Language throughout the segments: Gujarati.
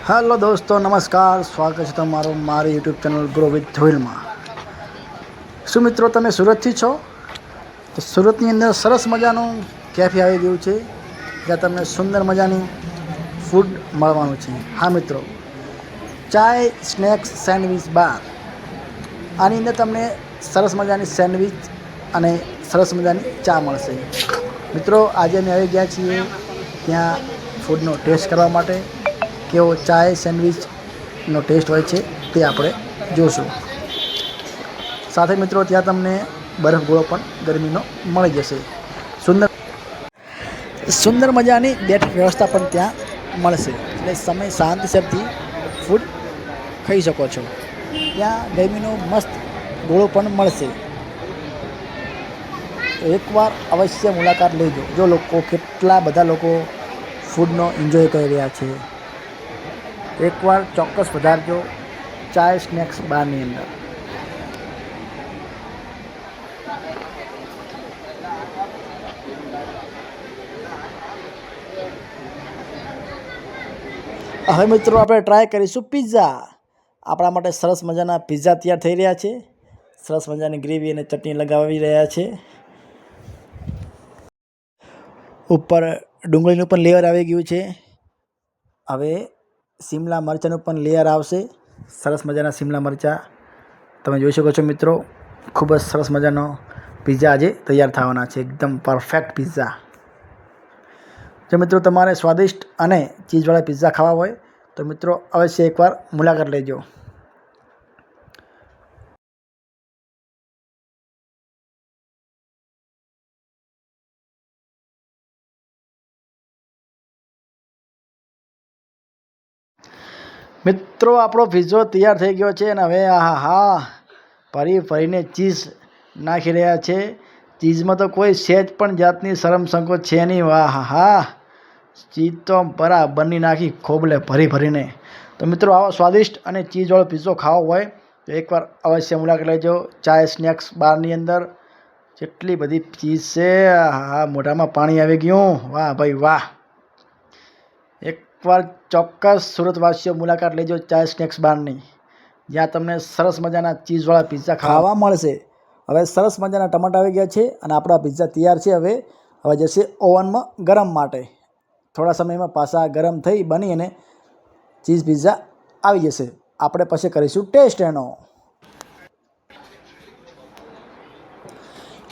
હેલો દોસ્તો, નમસ્કાર. સ્વાગત છે તમારું મારી યુટ્યુબ ચેનલ ગ્રો વિથ ધ્રુવિલમાં. શું મિત્રો, તમે સુરતથી છો? તો સુરતની અંદર સરસ મજાનું કેફે આવી ગયું છે, જ્યાં તમને સુંદર મજાની ફૂડ મળવાનું છે. હા મિત્રો, ચાય સ્નેક્સ સેન્ડવિચ બાર. આની અંદર તમને સરસ મજાની સેન્ડવિચ અને સરસ મજાની ચા મળશે. મિત્રો, આજે અમે આવી ગયા છીએ ત્યાં ફૂડનો ટેસ્ટ કરવા માટે. કેવો ચાય સેન્ડવિચનો ટેસ્ટ હોય છે તે આપણે જોશું. સાથે મિત્રો, ત્યાં તમને બરફ ગોળો પણ ગરમીનો મળી જશે. સુંદર મજાની બેઠક વ્યવસ્થા પણ ત્યાં મળશે, એટલે સમય શાંતિસરથી ફૂડ ખાઈ શકો છો. ત્યાં ગરમીનો મસ્ત ગોળો પણ મળશે. એકવાર અવશ્ય મુલાકાત લેજો. જો લોકો, કેટલા બધા લોકો ફૂડનો એન્જોય કરી રહ્યા છે. એકવાર ચોક્કસ વધારજો ચાય સ્નેક્સ બારની અંદર. હવે મિત્રો, આપણે ટ્રાય કરીશું પિઝા. આપણા માટે સરસ મજાના પિઝા તૈયાર થઈ રહ્યા છે. સરસ મજાની ગ્રેવી અને ચટણી લગાવી રહ્યા છે. ઉપર ડુંગળીનું પણ લેયર આવી ગયું છે. હવે શિમલા મરચાંનું પણ લેયર આવશે. સરસ મજાના શિમલા મરચાં તમે જોઈ શકો છો મિત્રો. ખૂબ જ સરસ મજાનો પિઝા આજે તૈયાર થવાના છે. એકદમ પરફેક્ટ પિઝા. જો મિત્રો, તમારે સ્વાદિષ્ટ અને ચીઝવાળા પિઝા ખાવા હોય તો મિત્રો અવશ્ય એકવાર મુલાકાત લેજો. મિત્રો, આપણો પિઝ્ઝો તૈયાર થઈ ગયો છે અને હવે ફરી ફરીને ચીઝ નાખી રહ્યા છે. ચીઝમાં તો કોઈ સહેજ પણ જાતની શરમ સંકોચ છે નહીં. ચીઝ તો બરાબરની નાખી ખોબલે ભરીને. તો મિત્રો, આવો સ્વાદિષ્ટ અને ચીઝવાળો પિઝ્ઝો ખાવો હોય તો એકવાર અવશ્ય મુલાકાત લેજો ચાય સ્નેક્સ બારની અંદર. જેટલી બધી ચીઝ છે, મોઢામાં પાણી આવી ગયું. વાહ ભાઈ વાહ. એકવાર ચોક્કસ સુરતવાસીઓ મુલાકાત લેજો ચાય સ્નેક્સ બારની, જ્યાં તમને સરસ મજાના ચીઝવાળા પિઝા ખાવા મળશે. હવે સરસ મજાના ટમાટા આવી ગયા છે અને આપણા પિઝા તૈયાર છે. હવે જશે ઓવનમાં ગરમ માટે. થોડા સમયમાં પાછા ગરમ થઈ બની અને ચીઝ પિઝા આવી જશે. આપણે પછી કરીશું ટેસ્ટ એનો.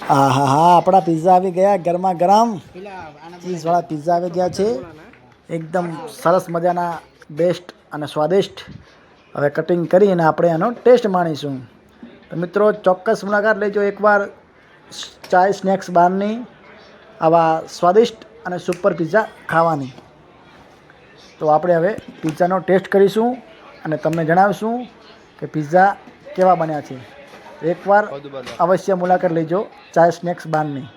આપણા પિઝા આવી ગયા, ગરમા ગરમ ચીઝવાળા પિઝા આવી ગયા છે. એકદમ સરસ મજાના બેસ્ટ અને સ્વાદિષ્ટ. હવે કટિંગ કરીને આપણે એનો ટેસ્ટ માણીશું. તો મિત્રો, ચોક્કસ મુલાકાત લેજો એકવાર ચાય સ્નેક્સ બારની આવા સ્વાદિષ્ટ અને સુપર પિઝા ખાવાની. તો આપણે હવે પિઝાનો ટેસ્ટ કરીશું અને તમને જણાવીશું કે પિઝા કેવા બન્યા છે. એકવાર અવશ્ય મુલાકાત લેજો ચાય સ્નેક્સ બારની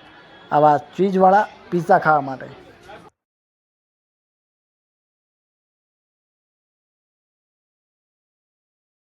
આવા ચીઝવાળા પિઝા ખાવા માટે.